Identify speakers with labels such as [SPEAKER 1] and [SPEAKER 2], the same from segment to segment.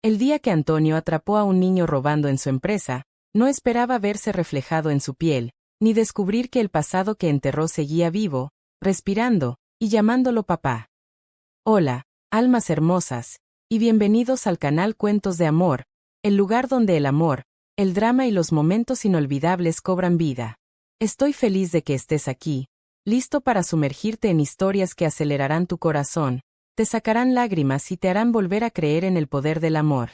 [SPEAKER 1] El día que Antonio atrapó a un niño robando en su empresa, no esperaba verse reflejado en su piel, ni descubrir que el pasado que enterró seguía vivo, respirando, y llamándolo papá. Hola, almas hermosas, y bienvenidos al canal Cuentos de Amor, el lugar donde el amor, el drama y los momentos inolvidables cobran vida. Estoy feliz de que estés aquí, listo para sumergirte en historias que acelerarán tu corazón, te sacarán lágrimas y te harán volver a creer en el poder del amor.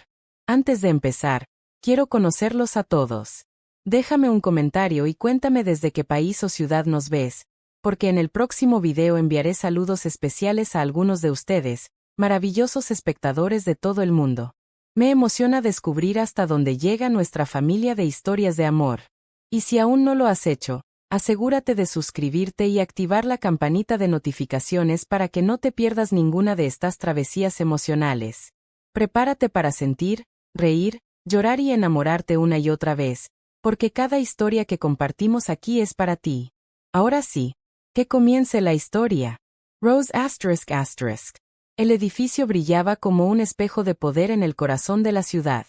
[SPEAKER 1] Antes de empezar, quiero conocerlos a todos. Déjame un comentario y cuéntame desde qué país o ciudad nos ves, porque en el próximo video enviaré saludos especiales a algunos de ustedes, maravillosos espectadores de todo el mundo. Me emociona descubrir hasta dónde llega nuestra familia de historias de amor. Y si aún no lo has hecho, asegúrate de suscribirte y activar la campanita de notificaciones para que no te pierdas ninguna de estas travesías emocionales. Prepárate para sentir, reír, llorar y enamorarte una y otra vez, porque cada historia que compartimos aquí es para ti. Ahora sí, que comience la historia. Rose ****. El edificio brillaba como un espejo de poder en el corazón de la ciudad.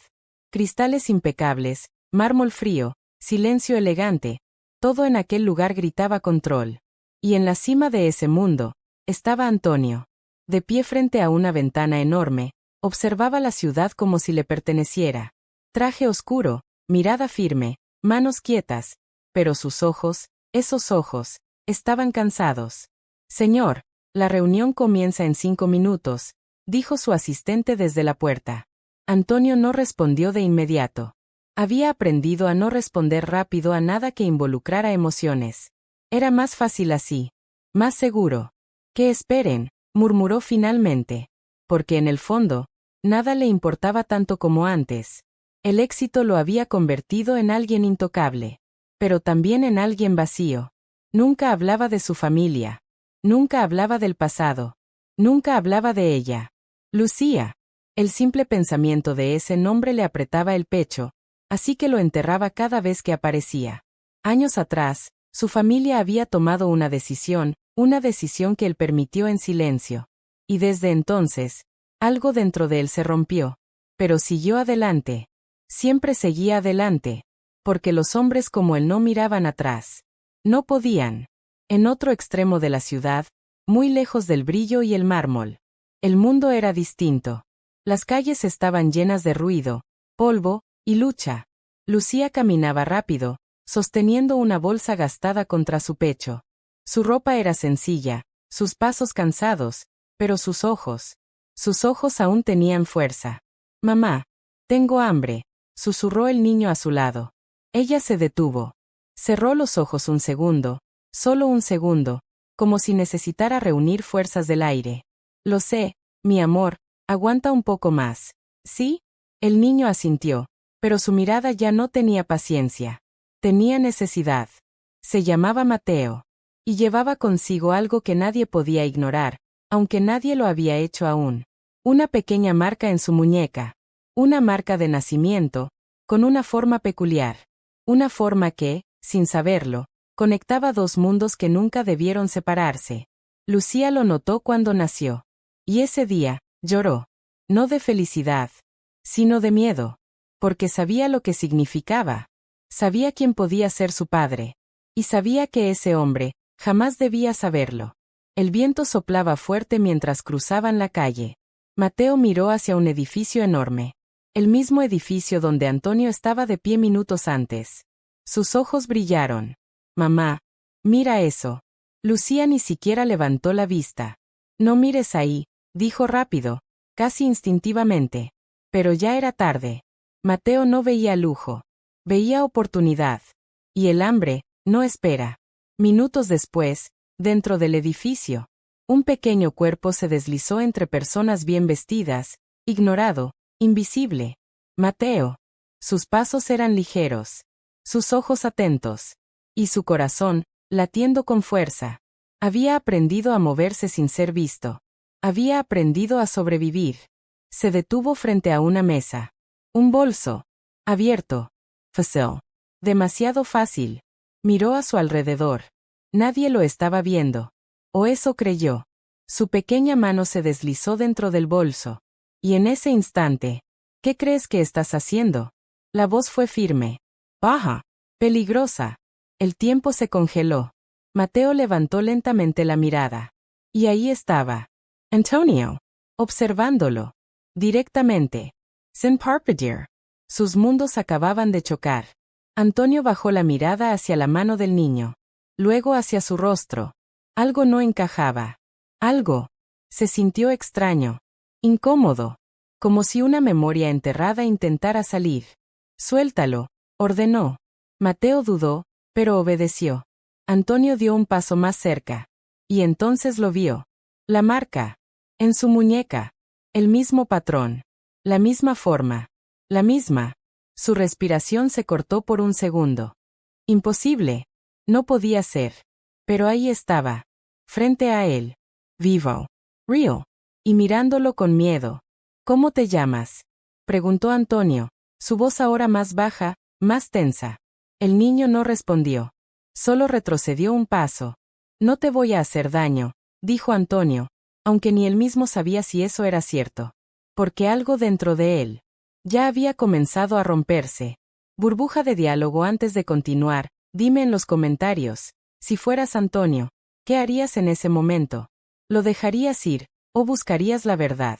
[SPEAKER 1] Cristales impecables, mármol frío, silencio elegante, todo en aquel lugar gritaba control. Y en la cima de ese mundo, estaba Antonio. De pie frente a una ventana enorme, observaba la ciudad como si le perteneciera. Traje oscuro, mirada firme, manos quietas, pero sus ojos, esos ojos, estaban cansados. Señor, la reunión comienza en 5 minutos, dijo su asistente desde la puerta. Antonio no respondió de inmediato. Había aprendido a no responder rápido a nada que involucrara emociones. Era más fácil así. Más seguro. Que esperen, murmuró finalmente. Porque en el fondo, nada le importaba tanto como antes. El éxito lo había convertido en alguien intocable. Pero también en alguien vacío. Nunca hablaba de su familia. Nunca hablaba del pasado. Nunca hablaba de ella. Lucía. El simple pensamiento de ese nombre le apretaba el pecho, así que lo enterraba cada vez que aparecía. Años atrás, su familia había tomado una decisión que él permitió en silencio. Y desde entonces, algo dentro de él se rompió. Pero siguió adelante. Siempre seguía adelante. Porque los hombres como él no miraban atrás. No podían. En otro extremo de la ciudad, muy lejos del brillo y el mármol. El mundo era distinto. Las calles estaban llenas de ruido, polvo y lucha. Lucía caminaba rápido, sosteniendo una bolsa gastada contra su pecho. Su ropa era sencilla, sus pasos cansados, pero sus ojos aún tenían fuerza. Mamá, tengo hambre, susurró el niño a su lado. Ella se detuvo. Cerró los ojos un segundo. Solo un segundo, como si necesitara reunir fuerzas del aire. Lo sé, mi amor, aguanta un poco más. ¿Sí? El niño asintió, pero su mirada ya no tenía paciencia. Tenía necesidad. Se llamaba Mateo. Y llevaba consigo algo que nadie podía ignorar, aunque nadie lo había hecho aún. Una pequeña marca en su muñeca. Una marca de nacimiento, con una forma peculiar. Una forma que, sin saberlo, conectaba dos mundos que nunca debieron separarse. Lucía lo notó cuando nació. Y ese día, lloró. No de felicidad, sino de miedo. Porque sabía lo que significaba. Sabía quién podía ser su padre. Y sabía que ese hombre, jamás debía saberlo. El viento soplaba fuerte mientras cruzaban la calle. Mateo miró hacia un edificio enorme. El mismo edificio donde Antonio estaba de pie minutos antes. Sus ojos brillaron. Mamá, mira eso. Lucía ni siquiera levantó la vista. No mires ahí, dijo rápido, casi instintivamente. Pero ya era tarde. Mateo no veía lujo. Veía oportunidad. Y el hambre, no espera. Minutos después, dentro del edificio, un pequeño cuerpo se deslizó entre personas bien vestidas, ignorado, invisible. Mateo. Sus pasos eran ligeros. Sus ojos atentos. Y su corazón, latiendo con fuerza. Había aprendido a moverse sin ser visto. Había aprendido a sobrevivir. Se detuvo frente a una mesa. Un bolso. Abierto. Fácil. Demasiado fácil. Miró a su alrededor. Nadie lo estaba viendo. O eso creyó. Su pequeña mano se deslizó dentro del bolso. Y en ese instante, ¿Qué crees que estás haciendo? La voz fue firme. Baja. Peligrosa. El tiempo se congeló. Mateo levantó lentamente la mirada. Y ahí estaba. Antonio. Observándolo. Directamente. Sin parpadear. Sus mundos acababan de chocar. Antonio bajó la mirada hacia la mano del niño. Luego hacia su rostro. Algo no encajaba. Algo. Se sintió extraño. Incómodo. Como si una memoria enterrada intentara salir. Suéltalo, ordenó. Mateo dudó, pero obedeció. Antonio dio un paso más cerca. Y entonces lo vio. La marca. En su muñeca. El mismo patrón. La misma forma. La misma. Su respiración se cortó por un segundo. Imposible. No podía ser. Pero ahí estaba. Frente a él. Vivo. Real. Y mirándolo con miedo. ¿Cómo te llamas? Preguntó Antonio, su voz ahora más baja, más tensa. El niño no respondió. Solo retrocedió un paso. No te voy a hacer daño, dijo Antonio, aunque ni él mismo sabía si eso era cierto. Porque algo dentro de él ya había comenzado a romperse. Burbuja de diálogo antes de continuar, dime en los comentarios, si fueras Antonio, ¿qué harías en ese momento? ¿Lo dejarías ir, o buscarías la verdad?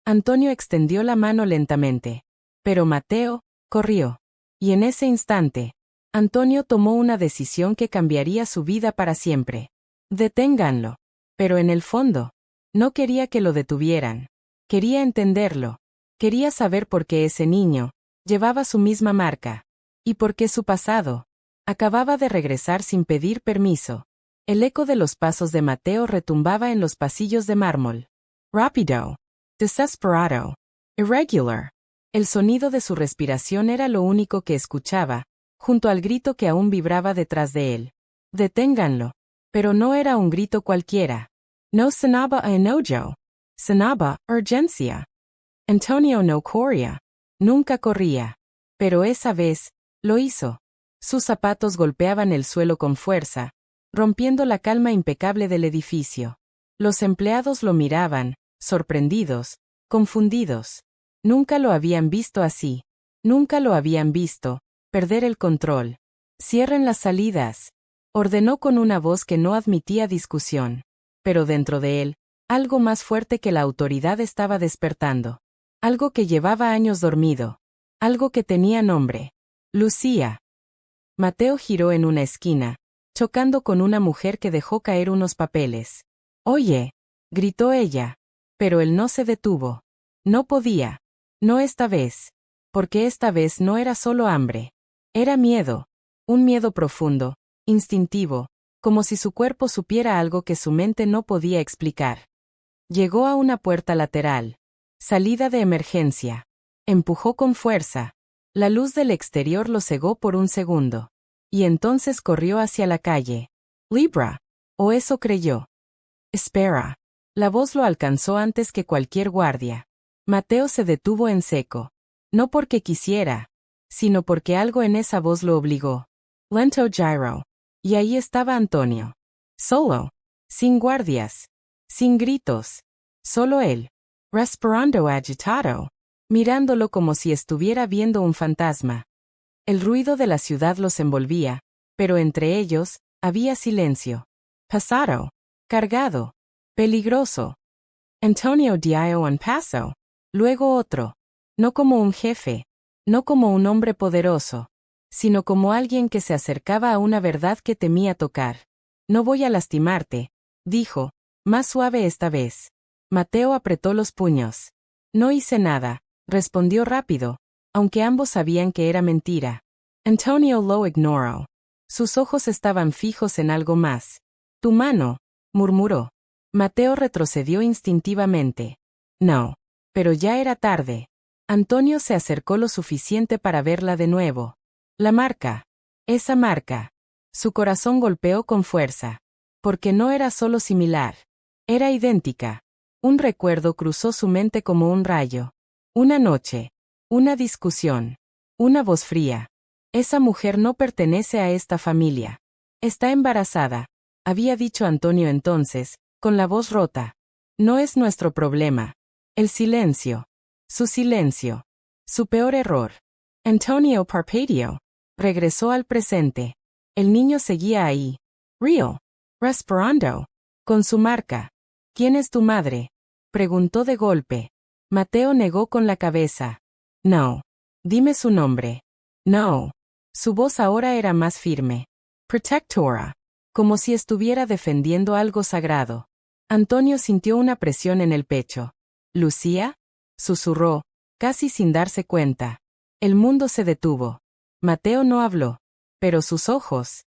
[SPEAKER 1] Antonio extendió la mano lentamente. Pero Mateo corrió. Y en ese instante, Antonio tomó una decisión que cambiaría su vida para siempre. Deténganlo. Pero en el fondo, no quería que lo detuvieran. Quería entenderlo. Quería saber por qué ese niño llevaba su misma marca. Y por qué su pasado acababa de regresar sin pedir permiso. El eco de los pasos de Mateo retumbaba en los pasillos de mármol. Rápido. Desesperado. Irregular. El sonido de su respiración era lo único que escuchaba, junto al grito que aún vibraba detrás de él. Deténganlo. Pero no era un grito cualquiera. No sonaba a enojo. Sonaba urgencia. Antonio no corría. Nunca corría. Pero esa vez, lo hizo. Sus zapatos golpeaban el suelo con fuerza, rompiendo la calma impecable del edificio. Los empleados lo miraban, sorprendidos, confundidos. Nunca lo habían visto así. Nunca lo habían visto perder el control. Cierren las salidas, ordenó con una voz que no admitía discusión. Pero dentro de él, algo más fuerte que la autoridad estaba despertando. Algo que llevaba años dormido. Algo que tenía nombre. Lucía. Mateo giró en una esquina, chocando con una mujer que dejó caer unos papeles. Oye, gritó ella. Pero él no se detuvo. No podía. No esta vez. Porque esta vez no era solo hambre. Era miedo. Un miedo profundo, instintivo, como si su cuerpo supiera algo que su mente no podía explicar. Llegó a una puerta lateral. Salida de emergencia. Empujó con fuerza. La luz del exterior lo cegó por un segundo. Y entonces corrió hacia la calle. Libra. O eso creyó. Espera. La voz lo alcanzó antes que cualquier guardia. Mateo se detuvo en seco. No porque quisiera, sino porque algo en esa voz lo obligó. Lento giro. Y ahí estaba Antonio. Solo. Sin guardias. Sin gritos. Solo él. Respirando agitado. Mirándolo como si estuviera viendo un fantasma. El ruido de la ciudad los envolvía, pero entre ellos, había silencio. Pasado. Cargado. Peligroso. Antonio dio un paso. Luego otro. No como un jefe. No como un hombre poderoso. Sino como alguien que se acercaba a una verdad que temía tocar. No voy a lastimarte, dijo, más suave esta vez. Mateo apretó los puños. No hice nada, respondió rápido, aunque ambos sabían que era mentira. Antonio lo ignoró. Sus ojos estaban fijos en algo más. Tu mano, murmuró. Mateo retrocedió instintivamente. No. Pero ya era tarde. Antonio se acercó lo suficiente para verla de nuevo. La marca. Esa marca. Su corazón golpeó con fuerza. Porque no era solo similar. Era idéntica. Un recuerdo cruzó su mente como un rayo. Una noche. Una discusión. Una voz fría. Esa mujer no pertenece a esta familia. Está embarazada, había dicho Antonio entonces, con la voz rota. No es nuestro problema. El silencio. Su silencio. Su peor error. Antonio parpadeó. Regresó al presente. El niño seguía ahí. Real. Respirando. Con su marca. ¿Quién es tu madre? Preguntó de golpe. Mateo negó con la cabeza. No. Dime su nombre. No. Su voz ahora era más firme. Protectora. Como si estuviera defendiendo algo sagrado. Antonio sintió una presión en el pecho. ¿Lucía? Susurró, casi sin darse cuenta. El mundo se detuvo. Mateo no habló. Pero sus ojos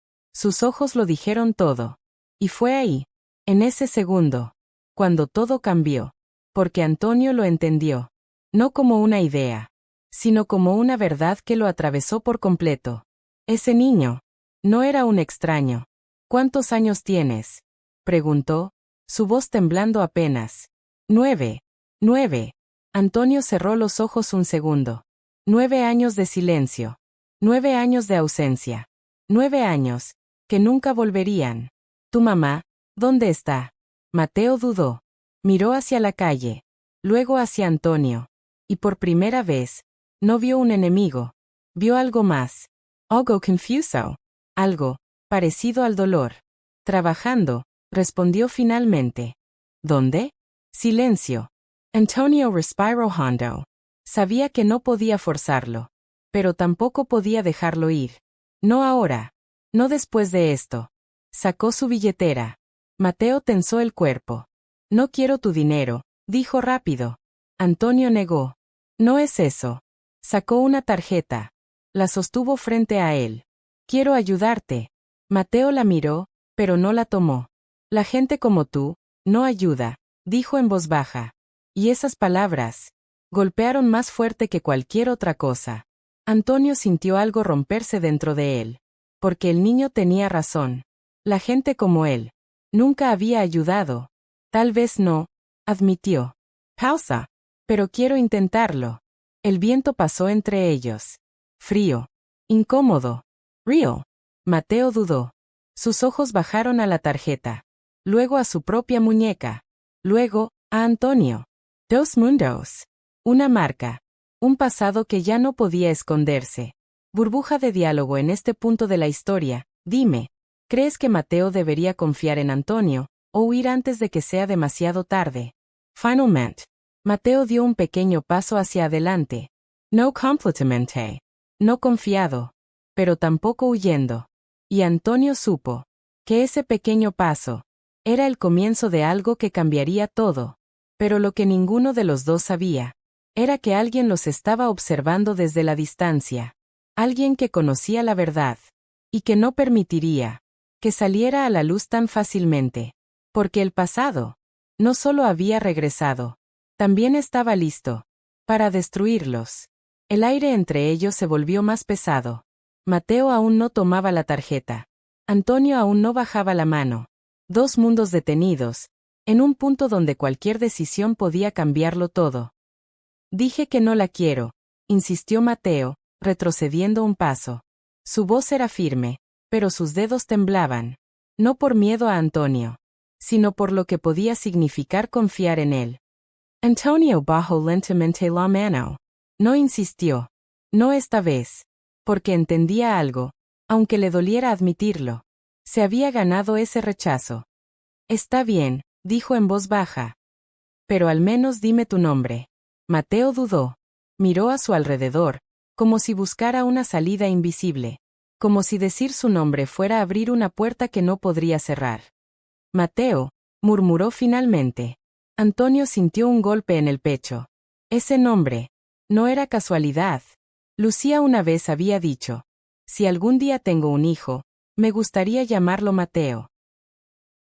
[SPEAKER 1] lo dijeron todo. Y fue ahí, en ese segundo, cuando todo cambió. Porque Antonio lo entendió. No como una idea, sino como una verdad que lo atravesó por completo. Ese niño no era un extraño. ¿Cuántos años tienes? Preguntó, su voz temblando apenas. 9. 9. Antonio cerró los ojos un segundo. 9 años de silencio. 9 años de ausencia. 9 años, que nunca volverían. ¿Tu mamá? ¿Dónde está? Mateo dudó. Miró hacia la calle, luego hacia Antonio. Y por primera vez, no vio un enemigo. Vio algo más. Algo confuso. Algo parecido al dolor. Trabajando, respondió finalmente. ¿Dónde? Silencio. Antonio respiró hondo. Sabía que no podía forzarlo. Pero tampoco podía dejarlo ir. No ahora. No después de esto. Sacó su billetera. Mateo tensó el cuerpo. No quiero tu dinero, dijo rápido. Antonio negó. No es eso. Sacó una tarjeta. La sostuvo frente a él. Quiero ayudarte. Mateo la miró, pero no la tomó. La gente como tú, no ayuda, dijo en voz baja. Y esas palabras golpearon más fuerte que cualquier otra cosa. Antonio sintió algo romperse dentro de él. Porque el niño tenía razón. La gente como él nunca había ayudado. Tal vez no, admitió. Pausa. Pero quiero intentarlo. El viento pasó entre ellos. Frío. Incómodo. Real. Mateo dudó. Sus ojos bajaron a la tarjeta. Luego a su propia muñeca. Luego, a Antonio. Dos mundos. Una marca. Un pasado que ya no podía esconderse. Burbuja de diálogo en este punto de la historia. Dime, ¿crees que Mateo debería confiar en Antonio, o huir antes de que sea demasiado tarde? Finalmente, Mateo dio un pequeño paso hacia adelante. No completamente. No confiado. Pero tampoco huyendo. Y Antonio supo que ese pequeño paso era el comienzo de algo que cambiaría todo. Pero lo que ninguno de los dos sabía era que alguien los estaba observando desde la distancia. Alguien que conocía la verdad. Y que no permitiría que saliera a la luz tan fácilmente. Porque el pasado no solo había regresado, también estaba listo para destruirlos. El aire entre ellos se volvió más pesado. Mateo aún no tomaba la tarjeta. Antonio aún no bajaba la mano. Dos mundos detenidos, en un punto donde cualquier decisión podía cambiarlo todo. Dije que no la quiero, insistió Mateo, retrocediendo un paso. Su voz era firme, pero sus dedos temblaban. No por miedo a Antonio, sino por lo que podía significar confiar en él. Antonio bajó lentamente la mano. No insistió. No esta vez. Porque entendía algo, aunque le doliera admitirlo. Se había ganado ese rechazo. Está bien, dijo en voz baja. Pero al menos dime tu nombre. Mateo dudó. Miró a su alrededor, como si buscara una salida invisible. Como si decir su nombre fuera abrir una puerta que no podría cerrar. Mateo, murmuró finalmente. Antonio sintió un golpe en el pecho. Ese nombre no era casualidad. Lucía una vez había dicho, si algún día tengo un hijo, me gustaría llamarlo Mateo.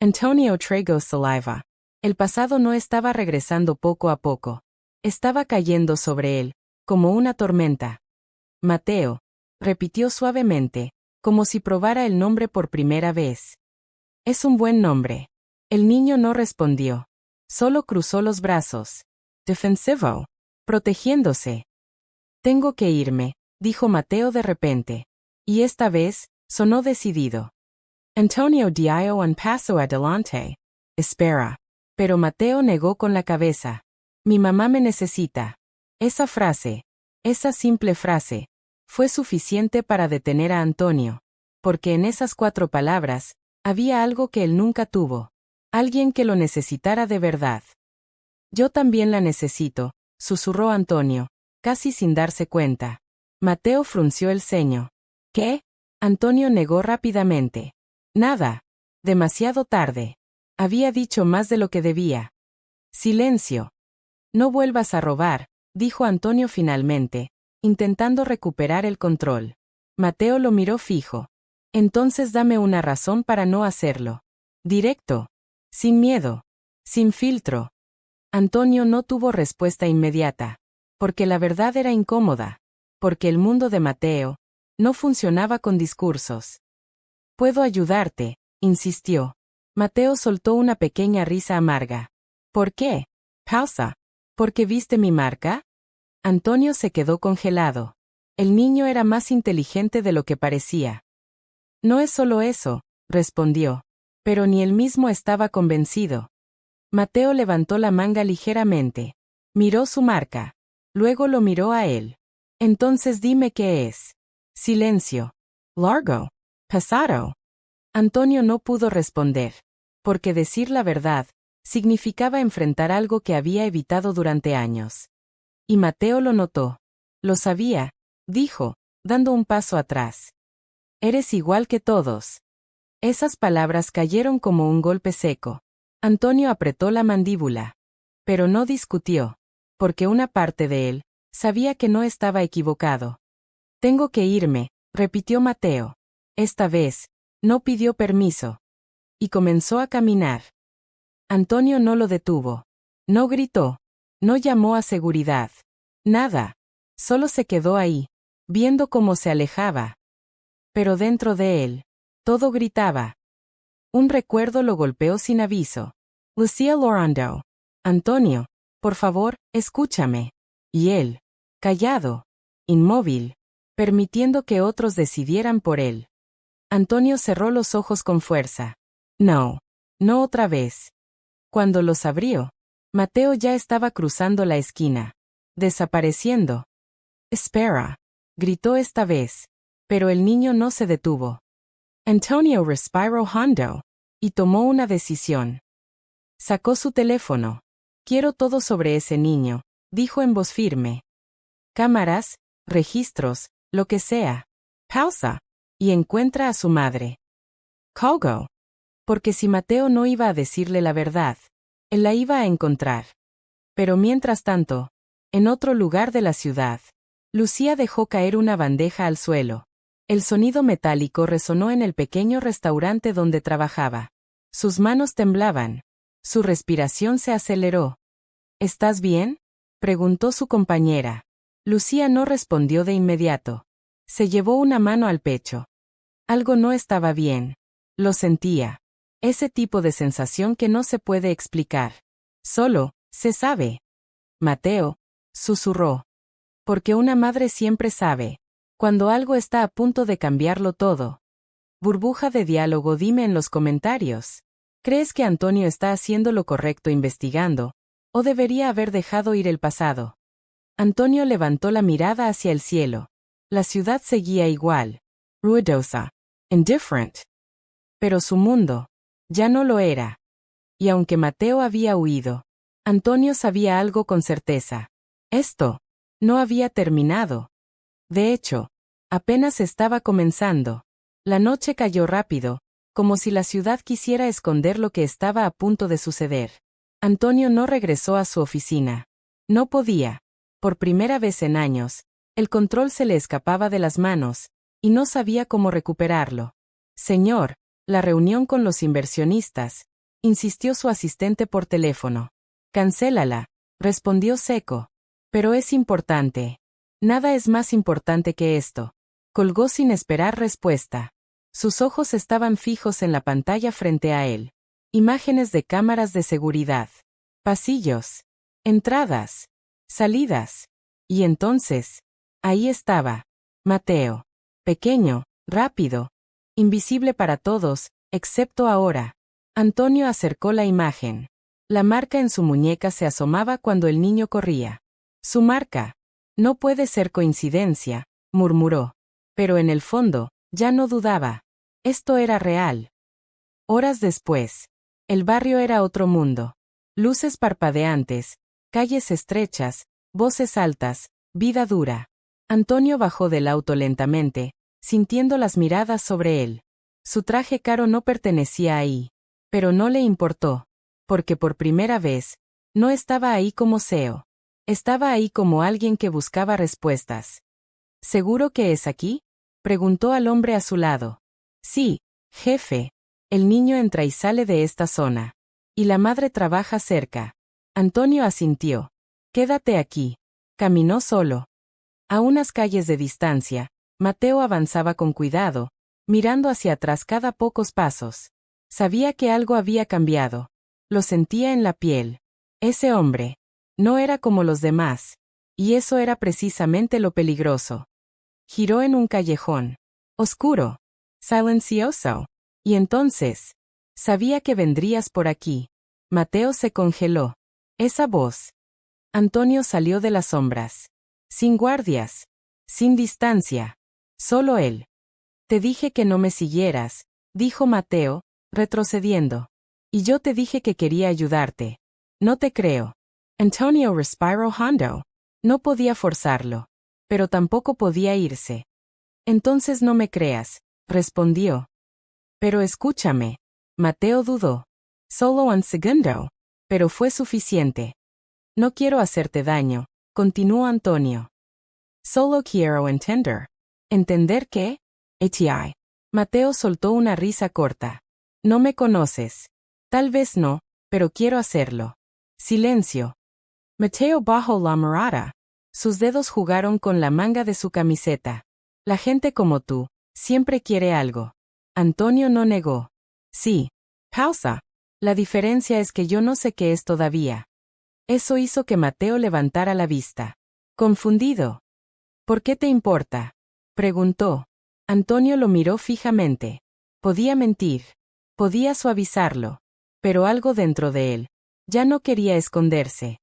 [SPEAKER 1] Antonio tragó saliva. El pasado no estaba regresando poco a poco. Estaba cayendo sobre él, como una tormenta. Mateo, repitió suavemente, como si probara el nombre por primera vez. Es un buen nombre. El niño no respondió. Solo cruzó los brazos. Defensivo. Protegiéndose. Tengo que irme, dijo Mateo de repente. Y esta vez, sonó decidido. Antonio dio un paso adelante. Espera. Pero Mateo negó con la cabeza. Mi mamá me necesita. Esa frase Esa simple frase fue suficiente para detener a Antonio, porque en esas 4 palabras había algo que él nunca tuvo. Alguien que lo necesitara de verdad. Yo también la necesito, susurró Antonio, casi sin darse cuenta. Mateo frunció el ceño. ¿Qué? Antonio negó rápidamente. Nada. Demasiado tarde. Había dicho más de lo que debía. Silencio. No vuelvas a robar, dijo Antonio finalmente, intentando recuperar el control. Mateo lo miró fijo. Entonces dame una razón para no hacerlo. Directo. Sin miedo. Sin filtro. Antonio no tuvo respuesta inmediata. Porque la verdad era incómoda. Porque el mundo de Mateo no funcionaba con discursos. Puedo ayudarte, insistió. Mateo soltó una pequeña risa amarga. ¿Por qué? Pausa. ¿Por qué viste mi marca? Antonio se quedó congelado. El niño era más inteligente de lo que parecía. No es solo eso, respondió. Pero ni él mismo estaba convencido. Mateo levantó la manga ligeramente. Miró su marca. Luego lo miró a él. Entonces dime qué es. Silencio. Largo. Pasado. Antonio no pudo responder. Porque decir la verdad significaba enfrentar algo que había evitado durante años. Y Mateo lo notó. Lo sabía, dijo, dando un paso atrás. Eres igual que todos. Esas palabras cayeron como un golpe seco. Antonio apretó la mandíbula. Pero no discutió. Porque una parte de él sabía que no estaba equivocado. Tengo que irme, repitió Mateo. Esta vez, no pidió permiso. Y comenzó a caminar. Antonio no lo detuvo. No gritó. No llamó a seguridad. Nada. Solo se quedó ahí, viendo cómo se alejaba. Pero dentro de él, todo gritaba. Un recuerdo lo golpeó sin aviso. Lucía Lorando. Antonio, por favor, escúchame. Y él, callado, inmóvil, permitiendo que otros decidieran por él. Antonio cerró los ojos con fuerza. No, no otra vez. Cuando los abrió, Mateo ya estaba cruzando la esquina, desapareciendo. Espera, gritó esta vez, pero el niño no se detuvo. Antonio respiró hondo, y tomó una decisión. Sacó su teléfono. Quiero todo sobre ese niño, dijo en voz firme. Cámaras, registros, lo que sea. Pausa. Y encuentra a su madre. Colgo. Porque si Mateo no iba a decirle la verdad, él la iba a encontrar. Pero mientras tanto, en otro lugar de la ciudad, Lucía dejó caer una bandeja al suelo. El sonido metálico resonó en el pequeño restaurante donde trabajaba. Sus manos temblaban. Su respiración se aceleró. ¿Estás bien?, preguntó su compañera. Lucía no respondió de inmediato. Se llevó una mano al pecho. Algo no estaba bien. Lo sentía. Ese tipo de sensación que no se puede explicar. Solo, se sabe. Mateo, susurró. Porque una madre siempre sabe. Cuando algo está a punto de cambiarlo todo. Burbuja de diálogo, dime en los comentarios. ¿Crees que Antonio está haciendo lo correcto investigando? ¿O debería haber dejado ir el pasado? Antonio levantó la mirada hacia el cielo. La ciudad seguía igual. Ruidosa. Indifferent. Pero su mundo ya no lo era. Y aunque Mateo había huido, Antonio sabía algo con certeza. Esto no había terminado. De hecho, apenas estaba comenzando. La noche cayó rápido, como si la ciudad quisiera esconder lo que estaba a punto de suceder. Antonio no regresó a su oficina. No podía. Por primera vez en años, el control se le escapaba de las manos, y no sabía cómo recuperarlo. Señor, la reunión con los inversionistas, insistió su asistente por teléfono. Cancélala, respondió seco. Pero es importante. Nada es más importante que esto. Colgó sin esperar respuesta. Sus ojos estaban fijos en la pantalla frente a él. Imágenes de cámaras de seguridad. Pasillos. Entradas. Salidas. Y entonces, ahí estaba. Mateo. Pequeño, rápido. Invisible para todos, excepto ahora. Antonio acercó la imagen. La marca en su muñeca se asomaba cuando el niño corría. Su marca. No puede ser coincidencia, murmuró. Pero en el fondo, ya no dudaba. Esto era real. Horas después. El barrio era otro mundo. Luces parpadeantes, calles estrechas, voces altas, vida dura. Antonio bajó del auto lentamente, sintiendo las miradas sobre él. Su traje caro no pertenecía ahí. Pero no le importó. Porque por primera vez, no estaba ahí como CEO. Estaba ahí como alguien que buscaba respuestas. ¿Seguro que es aquí? Preguntó al hombre a su lado. Sí, jefe. El niño entra y sale de esta zona. Y la madre trabaja cerca. Antonio asintió. Quédate aquí. Caminó solo. A unas calles de distancia, Mateo avanzaba con cuidado, mirando hacia atrás cada pocos pasos. Sabía que algo había cambiado. Lo sentía en la piel. Ese hombre no era como los demás. Y eso era precisamente lo peligroso. Giró en un callejón. Oscuro. Silencioso. Y entonces, sabía que vendrías por aquí. Mateo se congeló. Esa voz. Antonio salió de las sombras. Sin guardias. Sin distancia. Solo él. Te dije que no me siguieras, dijo Mateo, retrocediendo. Y yo te dije que quería ayudarte. No te creo. Antonio respiró hondo. No podía forzarlo. Pero tampoco podía irse. Entonces no me creas, respondió. Pero escúchame. Mateo dudó. Solo un segundo. Pero fue suficiente. No quiero hacerte daño, continuó Antonio. Solo quiero entender. ¿Entender qué? Eti. Mateo soltó una risa corta. No me conoces. Tal vez no, pero quiero hacerlo. Silencio. Mateo bajó la mirada. Sus dedos jugaron con la manga de su camiseta. La gente como tú, siempre quiere algo. Antonio no negó. Sí. Pausa. La diferencia es que yo no sé qué es todavía. Eso hizo que Mateo levantara la vista. Confundido. ¿Por qué te importa? Preguntó. Antonio lo miró fijamente. Podía mentir. Podía suavizarlo. Pero algo dentro de él ya no quería esconderse.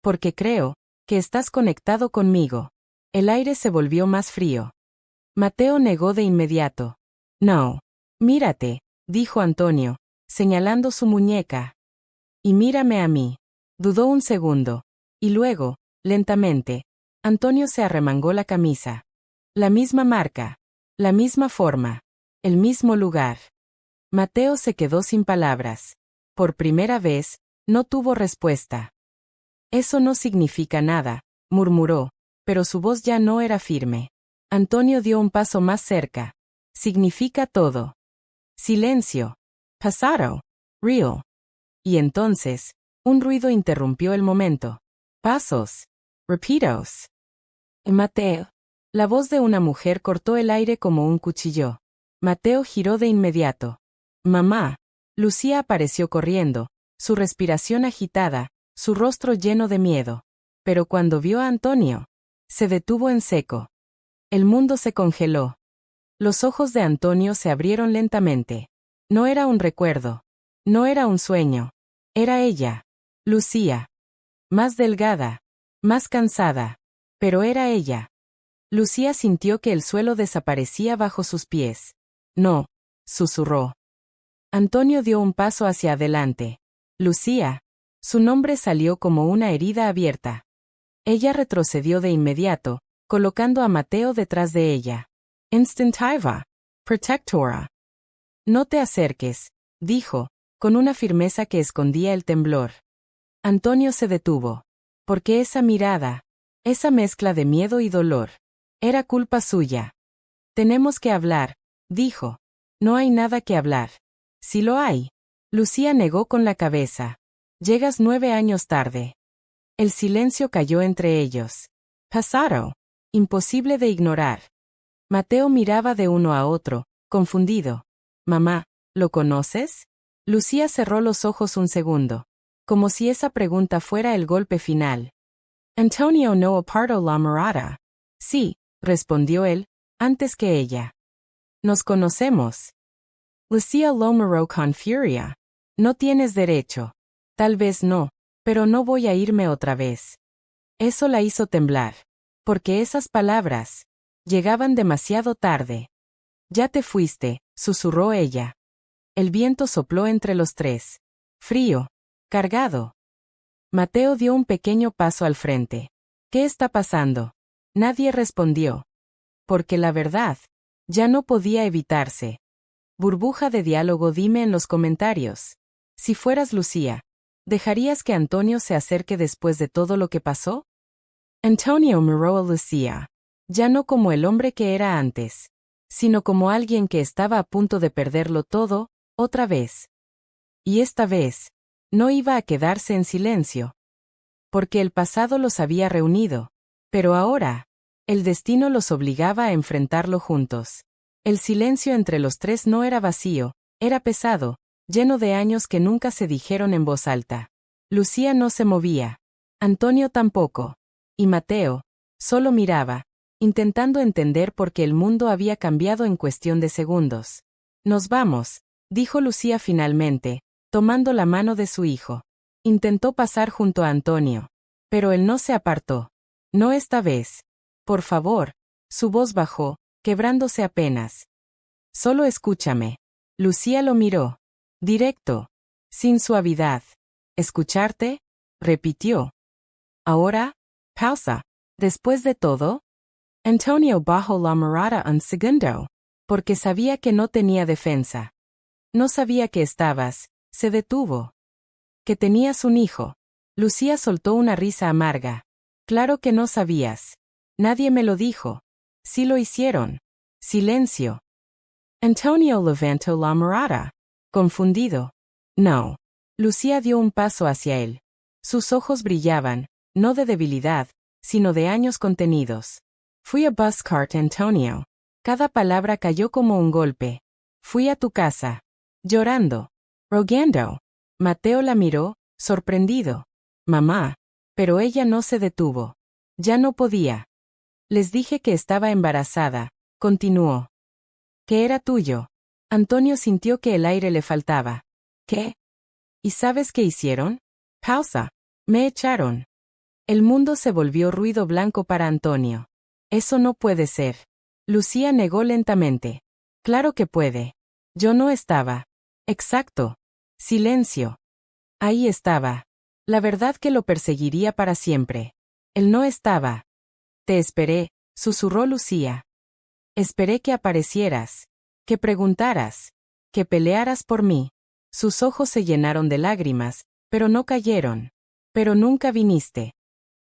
[SPEAKER 1] Porque creo que estás conectado conmigo. El aire se volvió más frío. Mateo negó de inmediato. No. Mírate, dijo Antonio, señalando su muñeca. Y mírame a mí. Dudó un segundo. Y luego, lentamente, Antonio se arremangó la camisa. La misma marca. La misma forma. El mismo lugar. Mateo se quedó sin palabras. Por primera vez, no tuvo respuesta. Eso no significa nada, murmuró, pero su voz ya no era firme. Antonio dio un paso más cerca. Significa todo. Silencio. Pasado. Real. Y entonces, un ruido interrumpió el momento. Pasos. Repitos. Mateo. La voz de una mujer cortó el aire como un cuchillo. Mateo giró de inmediato. Mamá. Lucía apareció corriendo, su respiración agitada, su rostro lleno de miedo. Pero cuando vio a Antonio, se detuvo en seco. El mundo se congeló. Los ojos de Antonio se abrieron lentamente. No era un recuerdo. No era un sueño. Era ella. Lucía. Más delgada. Más cansada. Pero era ella. Lucía sintió que el suelo desaparecía bajo sus pies. No, susurró. Antonio dio un paso hacia adelante. Lucía. Su nombre salió como una herida abierta. Ella retrocedió de inmediato, colocando a Mateo detrás de ella. Instinctiva. Protectora. No te acerques, dijo, con una firmeza que escondía el temblor. Antonio se detuvo. Porque esa mirada, esa mezcla de miedo y dolor, era culpa suya. Tenemos que hablar, dijo. No hay nada que hablar. Si lo hay. Lucía negó con la cabeza. Llegas 9 años tarde. El silencio cayó entre ellos. Pasado. Imposible de ignorar. Mateo miraba de uno a otro, confundido. Mamá, ¿lo conoces? Lucía cerró los ojos un segundo. Como si esa pregunta fuera el golpe final. Antonio no apartó la mirada. Sí, respondió él, antes que ella. Nos conocemos. Lucía lo miró con furia. No tienes derecho. Tal vez no, pero no voy a irme otra vez. Eso la hizo temblar. Porque esas palabras llegaban demasiado tarde. Ya te fuiste, susurró ella. El viento sopló entre los tres. Frío. Cargado. Mateo dio un pequeño paso al frente. ¿Qué está pasando? Nadie respondió. Porque la verdad ya no podía evitarse. Burbuja de diálogo, dime en los comentarios. Si fueras Lucía, ¿dejarías que Antonio se acerque después de todo lo que pasó? Antonio miró a Lucía. Ya no como el hombre que era antes, sino como alguien que estaba a punto de perderlo todo, otra vez. Y esta vez, no iba a quedarse en silencio. Porque el pasado los había reunido. Pero ahora, el destino los obligaba a enfrentarlo juntos. El silencio entre los tres no era vacío, era pesado, lleno de años que nunca se dijeron en voz alta. Lucía no se movía. Antonio tampoco. Y Mateo solo miraba, intentando entender por qué el mundo había cambiado en cuestión de segundos. Nos vamos, dijo Lucía finalmente, tomando la mano de su hijo. Intentó pasar junto a Antonio. Pero él no se apartó. No esta vez. Por favor. Su voz bajó, quebrándose apenas. Solo escúchame. Lucía lo miró. Directo. Sin suavidad. ¿Escucharte? Repitió. Ahora, pausa. Después de todo, Antonio bajó la mirada un segundo, porque sabía que no tenía defensa. No sabía que estabas, se detuvo. Que tenías un hijo. Lucía soltó una risa amarga. Claro que no sabías. Nadie me lo dijo. Sí lo hicieron. Silencio. Antonio levantó la mirada. Confundido. No. Lucía dio un paso hacia él. Sus ojos brillaban, no de debilidad, sino de años contenidos. Fui a buscarte, Antonio. Cada palabra cayó como un golpe. Fui a tu casa. Llorando. Rogando. Mateo la miró, sorprendido. Mamá. Pero ella no se detuvo. Ya no podía. Les dije que estaba embarazada, continuó. Que era tuyo. Antonio sintió que el aire le faltaba. ¿Qué? ¿Y sabes qué hicieron? Pausa. Me echaron. El mundo se volvió ruido blanco para Antonio. Eso no puede ser. Lucía negó lentamente. Claro que puede. Yo no estaba. Exacto. Silencio. Ahí estaba. La verdad que lo perseguiría para siempre. Él no estaba. Te esperé, susurró Lucía. Esperé que aparecieras. Que preguntaras. Que pelearas por mí. Sus ojos se llenaron de lágrimas, pero no cayeron. Pero nunca viniste.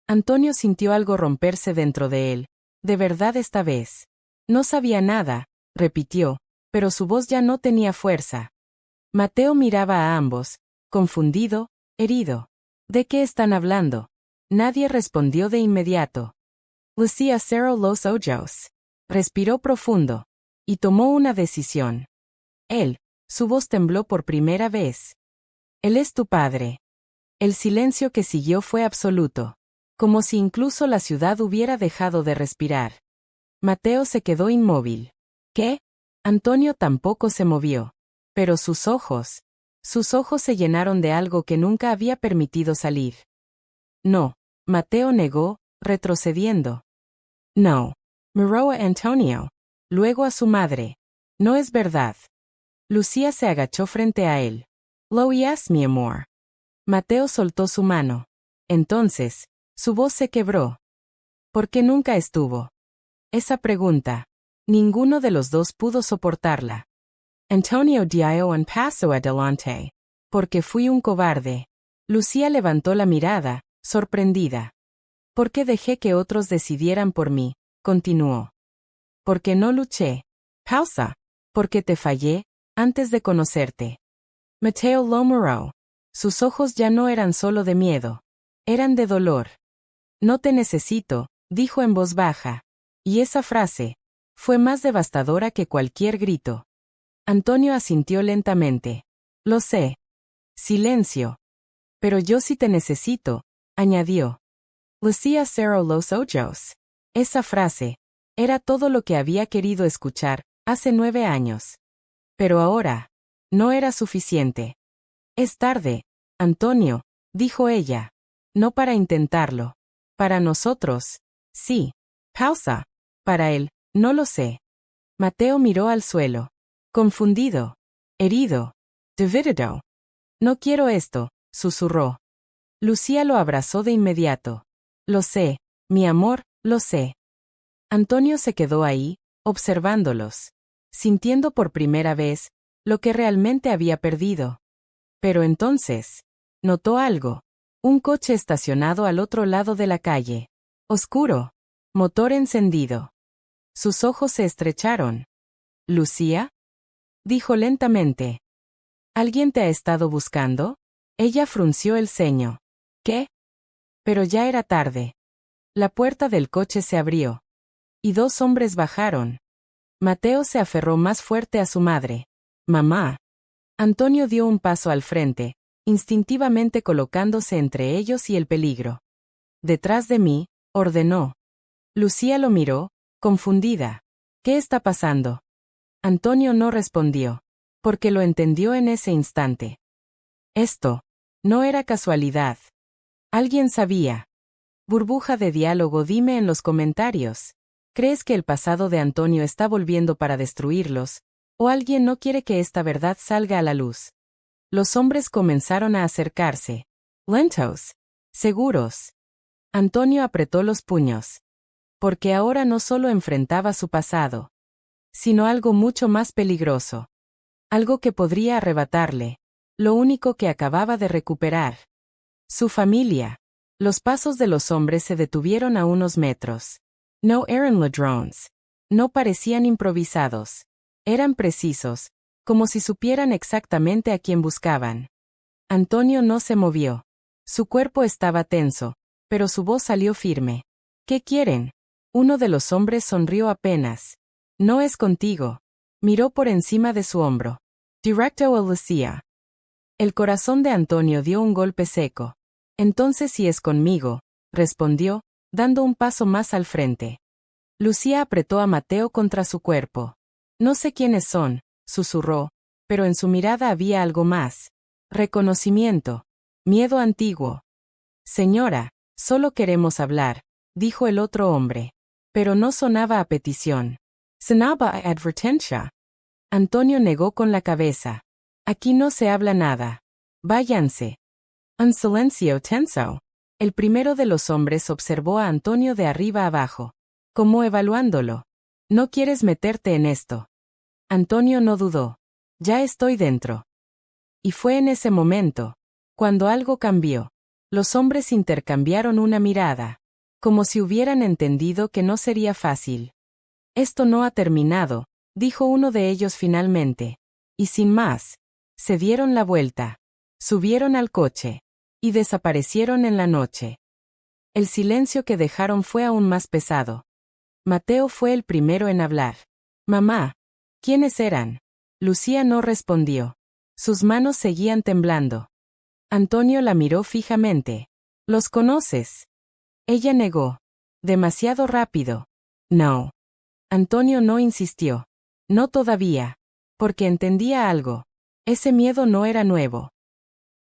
[SPEAKER 1] Antonio sintió algo romperse dentro de él. De verdad esta vez. No sabía nada, repitió, pero su voz ya no tenía fuerza. Mateo miraba a ambos, confundido, herido. ¿De qué están hablando? Nadie respondió de inmediato. Lucía cerró los ojos. Respiró profundo. Y tomó una decisión. Él. Su voz tembló por primera vez. Él es tu padre. El silencio que siguió fue absoluto. Como si incluso la ciudad hubiera dejado de respirar. Mateo se quedó inmóvil. ¿Qué? Antonio tampoco se movió. Pero sus ojos se llenaron de algo que nunca había permitido salir. No. Mateo negó, retrocediendo. No. Miró a Antonio. Luego a su madre. No es verdad. Lucía se agachó frente a él. Lo oías, mi amor. Mateo soltó su mano. Entonces, su voz se quebró. ¿Por qué nunca estuvo? Esa pregunta. Ninguno de los dos pudo soportarla. Antonio dio un paso adelante. Porque fui un cobarde. Lucía levantó la mirada, sorprendida. ¿Por qué dejé que otros decidieran por mí? Continuó. Porque no luché. Pausa. Porque te fallé, antes de conocerte. Mateo lo miró. Sus ojos ya no eran solo de miedo. Eran de dolor. No te necesito, dijo en voz baja. Y esa frase fue más devastadora que cualquier grito. Antonio asintió lentamente. Lo sé. Silencio. Pero yo sí te necesito, añadió. Lucía cerró los ojos. Esa frase era todo lo que había querido escuchar hace 9 años. Pero ahora no era suficiente. Es tarde, Antonio, dijo ella. No para intentarlo. Para nosotros, sí. Pausa. Para él, no lo sé. Mateo miró al suelo. Confundido. Herido. Dividido. No quiero esto, susurró. Lucía lo abrazó de inmediato. Lo sé, mi amor, lo sé. Antonio se quedó ahí, observándolos, sintiendo por primera vez lo que realmente había perdido. Pero entonces, notó algo. Un coche estacionado al otro lado de la calle. Oscuro. Motor encendido. Sus ojos se estrecharon. ¿Lucía? Dijo lentamente. ¿Alguien te ha estado buscando? Ella frunció el ceño. ¿Qué? Pero ya era tarde. La puerta del coche se abrió. Y dos hombres bajaron. Mateo se aferró más fuerte a su madre. Mamá. Antonio dio un paso al frente, instintivamente colocándose entre ellos y el peligro. Detrás de mí, ordenó. Lucía lo miró, confundida. ¿Qué está pasando? Antonio no respondió, porque lo entendió en ese instante. Esto no era casualidad. Alguien sabía. Burbuja de diálogo, dime en los comentarios. ¿Crees que el pasado de Antonio está volviendo para destruirlos? ¿O alguien no quiere que esta verdad salga a la luz? Los hombres comenzaron a acercarse. Lentos. Seguros. Antonio apretó los puños. Porque ahora no solo enfrentaba su pasado, sino algo mucho más peligroso. Algo que podría arrebatarle lo único que acababa de recuperar. Su familia. Los pasos de los hombres se detuvieron a unos metros. No eran ladrones. No parecían improvisados. Eran precisos, como si supieran exactamente a quién buscaban. Antonio no se movió. Su cuerpo estaba tenso, pero su voz salió firme. ¿Qué quieren? Uno de los hombres sonrió apenas. No es contigo. Miró por encima de su hombro. Directo a Lucía. El corazón de Antonio dio un golpe seco. Entonces sí es conmigo, respondió, dando un paso más al frente. Lucía apretó a Mateo contra su cuerpo. No sé quiénes son, susurró, pero en su mirada había algo más. Reconocimiento. Miedo antiguo. Señora, solo queremos hablar, dijo el otro hombre. Pero no sonaba a petición. Sonaba a advertencia. Antonio negó con la cabeza. Aquí no se habla nada. Váyanse. Un silencio tenso. El primero de los hombres observó a Antonio de arriba abajo, como evaluándolo. No quieres meterte en esto. Antonio no dudó. Ya estoy dentro. Y fue en ese momento, cuando algo cambió. Los hombres intercambiaron una mirada, como si hubieran entendido que no sería fácil. Esto no ha terminado, dijo uno de ellos finalmente. Y sin más, se dieron la vuelta, subieron al coche, y desaparecieron en la noche. El silencio que dejaron fue aún más pesado. Mateo fue el primero en hablar. Mamá, ¿quiénes eran? Lucía no respondió. Sus manos seguían temblando. Antonio la miró fijamente. ¿Los conoces? Ella negó. Demasiado rápido. No. Antonio no insistió. No todavía. Porque entendía algo. Ese miedo no era nuevo.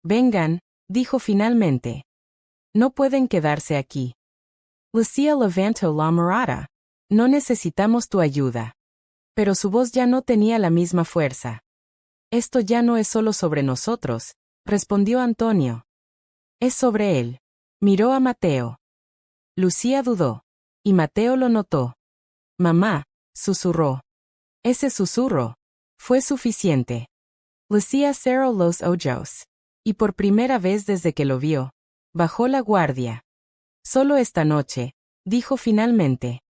[SPEAKER 1] Vengan, dijo finalmente. No pueden quedarse aquí. Lucía levantó la mirada. No necesitamos tu ayuda. Pero su voz ya no tenía la misma fuerza. Esto ya no es solo sobre nosotros, respondió Antonio. Es sobre él. Miró a Mateo. Lucía dudó. Y Mateo lo notó. Mamá, susurró. Ese susurro fue suficiente. Lucía cerró los ojos. Y por primera vez desde que lo vio, bajó la guardia. Solo esta noche, dijo finalmente.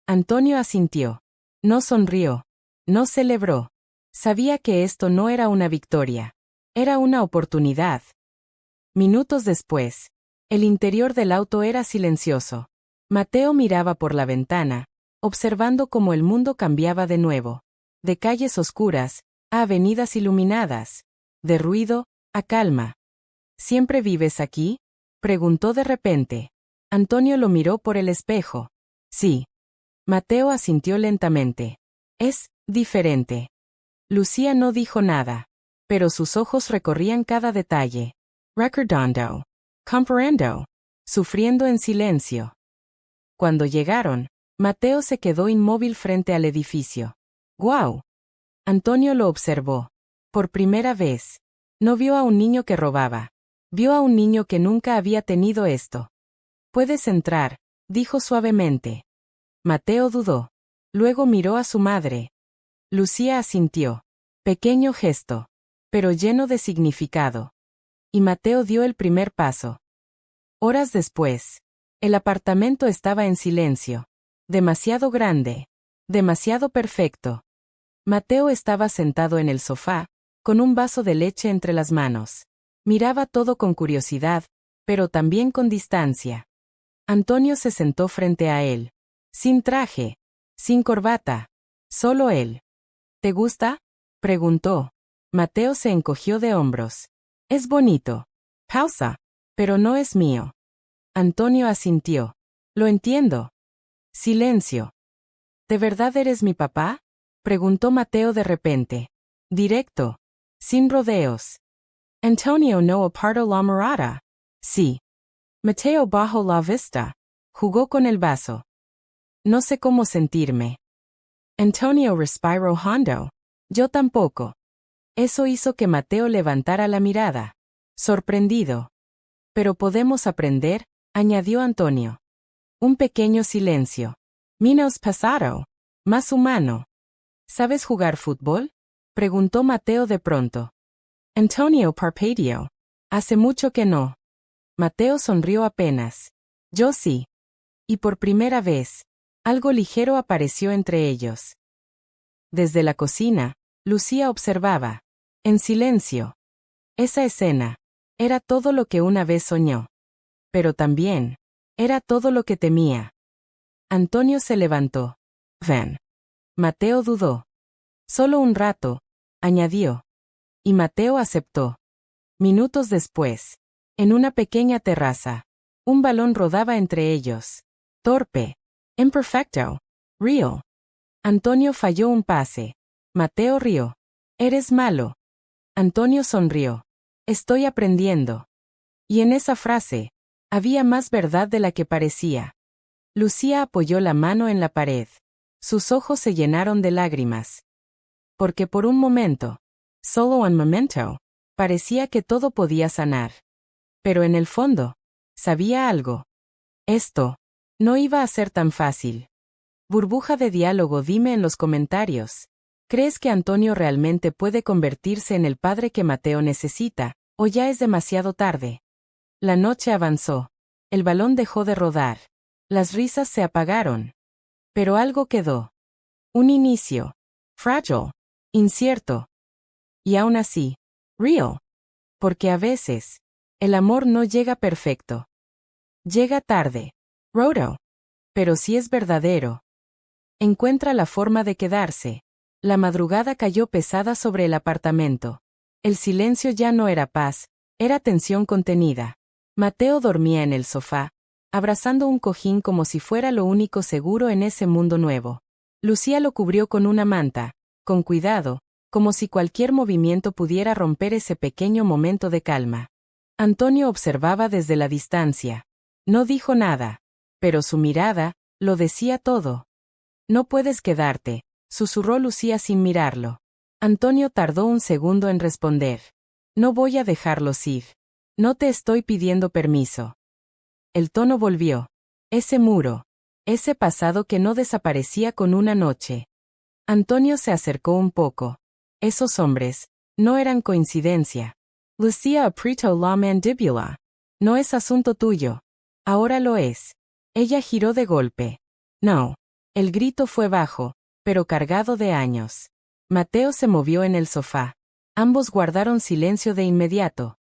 [SPEAKER 1] Antonio asintió. No sonrió. No celebró. Sabía que esto no era una victoria. Era una oportunidad. Minutos después, el interior del auto era silencioso. Mateo miraba por la ventana, observando cómo el mundo cambiaba de nuevo. De calles oscuras, a avenidas iluminadas. De ruido, a calma. ¿Siempre vives aquí? Preguntó de repente. Antonio lo miró por el espejo. Sí. Mateo asintió lentamente. Es diferente. Lucía no dijo nada, pero sus ojos recorrían cada detalle. Recordando. Comparando. Sufriendo en silencio. Cuando llegaron, Mateo se quedó inmóvil frente al edificio. ¡Guau! Antonio lo observó. Por primera vez. No vio a un niño que robaba. Vio a un niño que nunca había tenido esto. «Puedes entrar», dijo suavemente. Mateo dudó. Luego miró a su madre. Lucía asintió. Pequeño gesto, pero lleno de significado. Y Mateo dio el primer paso. Horas después, el apartamento estaba en silencio. Demasiado grande. Demasiado perfecto. Mateo estaba sentado en el sofá, con un vaso de leche entre las manos. Miraba todo con curiosidad, pero también con distancia. Antonio se sentó frente a él. Sin traje. Sin corbata. Solo él. ¿Te gusta?, preguntó. Mateo se encogió de hombros. Es bonito. Pausa. Pero no es mío. Antonio asintió. Lo entiendo. Silencio. ¿De verdad eres mi papá?, preguntó Mateo de repente. Directo. Sin rodeos. Antonio no apartó la mirada. Sí. Mateo bajó la vista. Jugó con el vaso. No sé cómo sentirme. Antonio respiró hondo. Yo tampoco. Eso hizo que Mateo levantara la mirada. Sorprendido. Pero podemos aprender, añadió Antonio. Un pequeño silencio. Menos pasado. Más humano. ¿Sabes jugar fútbol?, preguntó Mateo de pronto. Antonio parpadeó. Hace mucho que no. Mateo sonrió apenas. Yo sí. Y por primera vez, algo ligero apareció entre ellos. Desde la cocina, Lucía observaba. En silencio. Esa escena. Era todo lo que una vez soñó. Pero también, era todo lo que temía. Antonio se levantó. Ven. Mateo dudó. Solo un rato, añadió. Y Mateo aceptó. Minutos después, en una pequeña terraza, un balón rodaba entre ellos. Torpe. Imperfecto. Real. Antonio falló un pase. Mateo rió. Eres malo. Antonio sonrió. Estoy aprendiendo. Y en esa frase, había más verdad de la que parecía. Lucía apoyó la mano en la pared. Sus ojos se llenaron de lágrimas. Porque por un momento, solo un momento, parecía que todo podía sanar. Pero en el fondo, sabía algo. Esto no iba a ser tan fácil. Burbuja de diálogo, dime en los comentarios. ¿Crees que Antonio realmente puede convertirse en el padre que Mateo necesita, o ya es demasiado tarde? La noche avanzó. El balón dejó de rodar. Las risas se apagaron. Pero algo quedó. Un inicio. Frágil. Incierto. Y aún así, real. Porque a veces, el amor no llega perfecto. Llega tarde. Roto. Pero si es verdadero, encuentra la forma de quedarse. La madrugada cayó pesada sobre el apartamento. El silencio ya no era paz, era tensión contenida. Mateo dormía en el sofá, abrazando un cojín como si fuera lo único seguro en ese mundo nuevo. Lucía lo cubrió con una manta, con cuidado, como si cualquier movimiento pudiera romper ese pequeño momento de calma. Antonio observaba desde la distancia. No dijo nada, pero su mirada lo decía todo. No puedes quedarte, susurró Lucía sin mirarlo. Antonio tardó un segundo en responder. No voy a dejarlos ir. No te estoy pidiendo permiso. El tono volvió. Ese muro. Ese pasado que no desaparecía con una noche. Antonio se acercó un poco. Esos hombres no eran coincidencia. Lucía apretó la mandíbula. No es asunto tuyo. Ahora lo es. Ella giró de golpe. No. El grito fue bajo, pero cargado de años. Mateo se movió en el sofá. Ambos guardaron silencio de inmediato.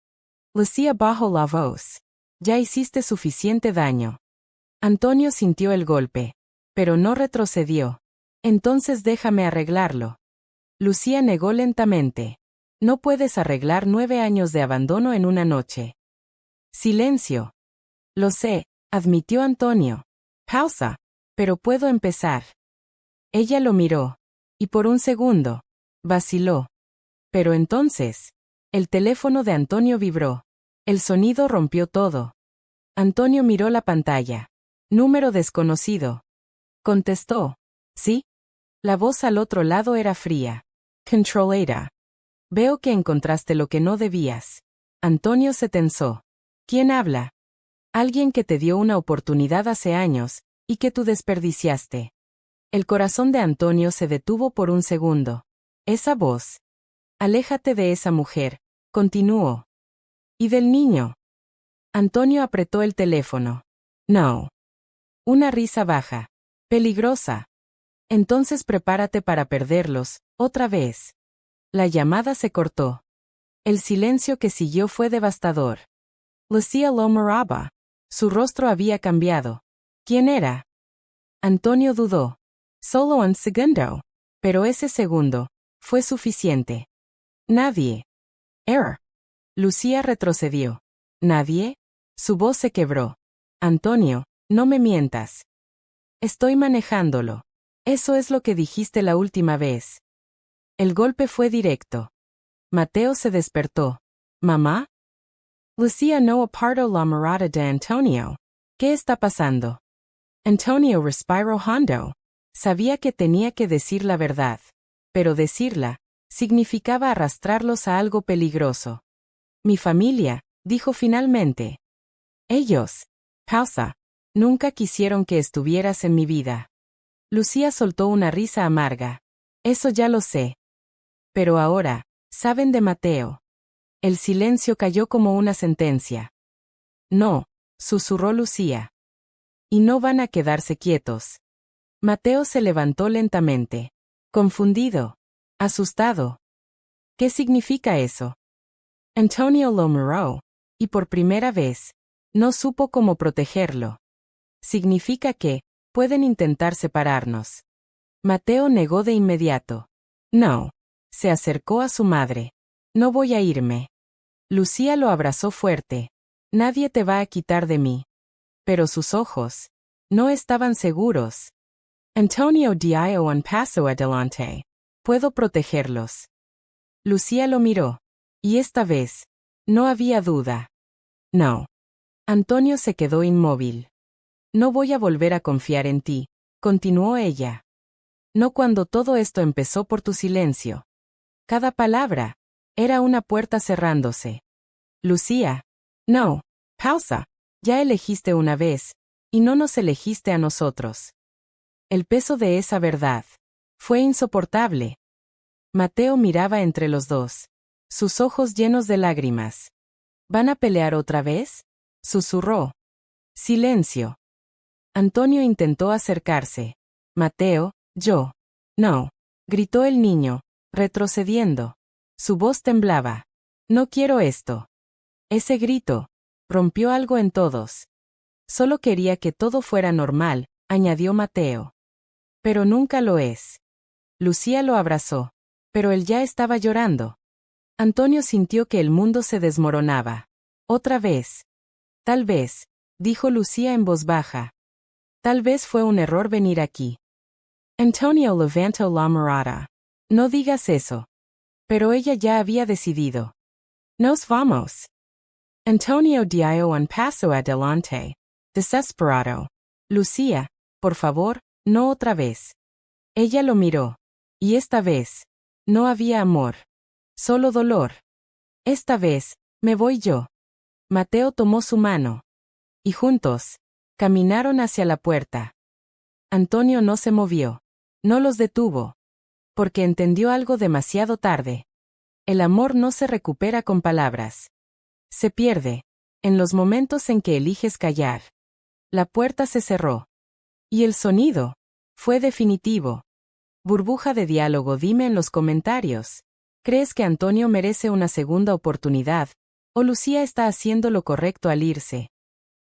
[SPEAKER 1] Lucía bajó la voz. Ya hiciste suficiente daño. Antonio sintió el golpe, pero no retrocedió. Entonces déjame arreglarlo. Lucía negó lentamente. No puedes arreglar 9 años de abandono en una noche. Silencio. Lo sé, admitió Antonio. Pausa. Pero puedo empezar. Ella lo miró. Y por un segundo, vaciló. Pero entonces, el teléfono de Antonio vibró. El sonido rompió todo. Antonio miró la pantalla. Número desconocido. Contestó. Sí. La voz al otro lado era fría. Controlada. Veo que encontraste lo que no debías. Antonio se tensó. ¿Quién habla? Alguien que te dio una oportunidad hace años, y que tú desperdiciaste. El corazón de Antonio se detuvo por un segundo. Esa voz. Aléjate de esa mujer, continuó. ¿Y del niño? Antonio apretó el teléfono. No. Una risa baja. Peligrosa. Entonces prepárate para perderlos, otra vez. La llamada se cortó. El silencio que siguió fue devastador. Lucía lo miraba. Su rostro había cambiado. ¿Quién era? Antonio dudó. Solo un segundo. Pero ese segundo fue suficiente. Nadie. Error. Lucía retrocedió. ¿Nadie? Su voz se quebró. Antonio, no me mientas. Estoy manejándolo. Eso es lo que dijiste la última vez. El golpe fue directo. Mateo se despertó. ¿Mamá? Lucía no apartó la mirada de Antonio. ¿Qué está pasando? Antonio respiró hondo. Sabía que tenía que decir la verdad. Pero decirla significaba arrastrarlos a algo peligroso. Mi familia, dijo finalmente. Ellos. Pausa. Nunca quisieron que estuvieras en mi vida. Lucía soltó una risa amarga. Eso ya lo sé. Pero ahora, saben de Mateo. El silencio cayó como una sentencia. No, susurró Lucía. Y no van a quedarse quietos. Mateo se levantó lentamente. Confundido. Asustado. ¿Qué significa eso? Antonio lo miró. Y por primera vez, no supo cómo protegerlo. Significa que, pueden intentar separarnos. Mateo negó de inmediato. No. Se acercó a su madre. No voy a irme. Lucía lo abrazó fuerte. Nadie te va a quitar de mí. Pero sus ojos no estaban seguros. Antonio dio un paso adelante. Puedo protegerlos. Lucía lo miró. Y esta vez, no había duda. No. Antonio se quedó inmóvil. No voy a volver a confiar en ti, continuó ella. No cuando todo esto empezó por tu silencio. Cada palabra era una puerta cerrándose. Lucía. No. Pausa. Ya elegiste una vez, y no nos elegiste a nosotros. El peso de esa verdad fue insoportable. Mateo miraba entre los dos, sus ojos llenos de lágrimas. ¿Van a pelear otra vez? Susurró. Silencio. Antonio intentó acercarse. Mateo, yo. No. Gritó el niño, retrocediendo. Su voz temblaba. No quiero esto. Ese grito rompió algo en todos. Solo quería que todo fuera normal, añadió Mateo. Pero nunca lo es. Lucía lo abrazó. Pero él ya estaba llorando. Antonio sintió que el mundo se desmoronaba. Otra vez. Tal vez, dijo Lucía en voz baja. Tal vez fue un error venir aquí. Antonio levantó la mirada. No digas eso. Pero ella ya había decidido. Nos vamos. Antonio dio un paso adelante. Desesperado. Lucía, por favor, no otra vez. Ella lo miró. Y esta vez, no había amor. Solo dolor. Esta vez, me voy yo. Mateo tomó su mano. Y juntos, caminaron hacia la puerta. Antonio no se movió. No los detuvo. Porque entendió algo demasiado tarde. El amor no se recupera con palabras. Se pierde, en los momentos en que eliges callar. La puerta se cerró. Y el sonido fue definitivo. Burbuja de diálogo, dime en los comentarios. ¿Crees que Antonio merece una segunda oportunidad? ¿O Lucía está haciendo lo correcto al irse?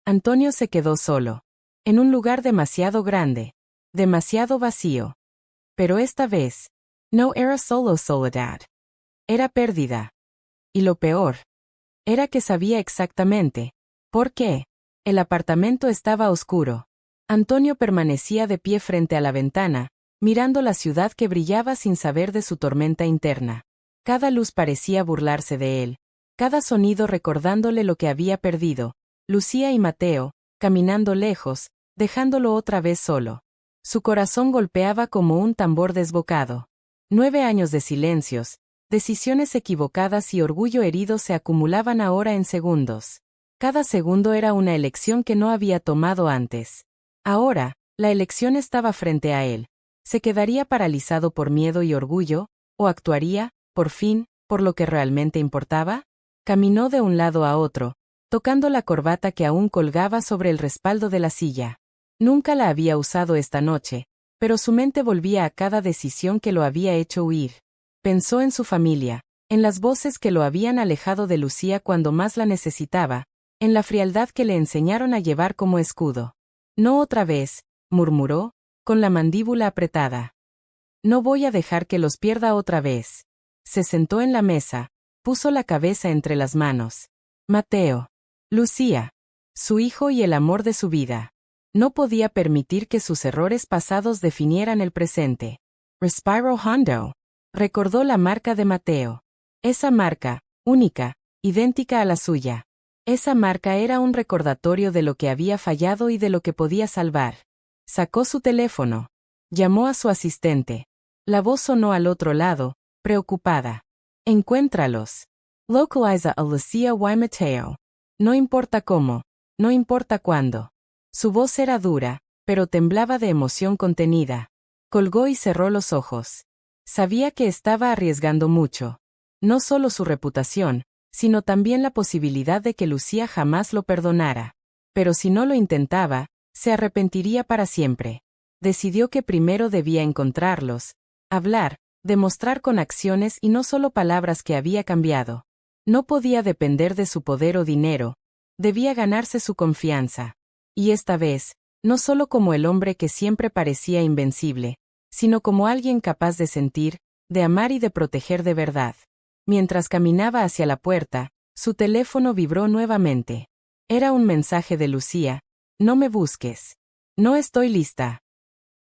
[SPEAKER 1] Antonio se quedó solo. En un lugar demasiado grande. Demasiado vacío. Pero esta vez, no era solo soledad. Era pérdida. Y lo peor, era que sabía exactamente por qué. El apartamento estaba oscuro. Antonio permanecía de pie frente a la ventana, mirando la ciudad que brillaba sin saber de su tormenta interna. Cada luz parecía burlarse de él. Cada sonido recordándole lo que había perdido. Lucía y Mateo, caminando lejos, dejándolo otra vez solo. Su corazón golpeaba como un tambor desbocado. 9 años de silencios, decisiones equivocadas y orgullo herido se acumulaban ahora en segundos. Cada segundo era una elección que no había tomado antes. Ahora, la elección estaba frente a él. ¿Se quedaría paralizado por miedo y orgullo, o actuaría, por fin, por lo que realmente importaba? Caminó de un lado a otro, tocando la corbata que aún colgaba sobre el respaldo de la silla. Nunca la había usado esta noche, pero su mente volvía a cada decisión que lo había hecho huir. Pensó en su familia, en las voces que lo habían alejado de Lucía cuando más la necesitaba, en la frialdad que le enseñaron a llevar como escudo. No otra vez, murmuró, con la mandíbula apretada. No voy a dejar que los pierda otra vez. Se sentó en la mesa, puso la cabeza entre las manos. Mateo. Lucía. Su hijo y el amor de su vida. No podía permitir que sus errores pasados definieran el presente. Respiro Hondo. Recordó la marca de Mateo. Esa marca, única, idéntica a la suya. Esa marca era un recordatorio de lo que había fallado y de lo que podía salvar. Sacó su teléfono. Llamó a su asistente. La voz sonó al otro lado, preocupada. Encuéntralos. Localiza a Lucía y Mateo. No importa cómo, no importa cuándo. Su voz era dura, pero temblaba de emoción contenida. Colgó y cerró los ojos. Sabía que estaba arriesgando mucho. No solo su reputación, sino también la posibilidad de que Lucía jamás lo perdonara. Pero si no lo intentaba, se arrepentiría para siempre. Decidió que primero debía encontrarlos, hablar, demostrar con acciones y no solo palabras que había cambiado. No podía depender de su poder o dinero, debía ganarse su confianza. Y esta vez, no solo como el hombre que siempre parecía invencible, sino como alguien capaz de sentir, de amar y de proteger de verdad. Mientras caminaba hacia la puerta, su teléfono vibró nuevamente. Era un mensaje de Lucía. No me busques. No estoy lista.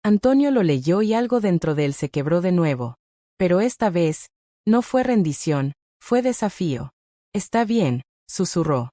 [SPEAKER 1] Antonio lo leyó y algo dentro de él se quebró de nuevo. Pero esta vez, no fue rendición, fue desafío. Está bien, susurró.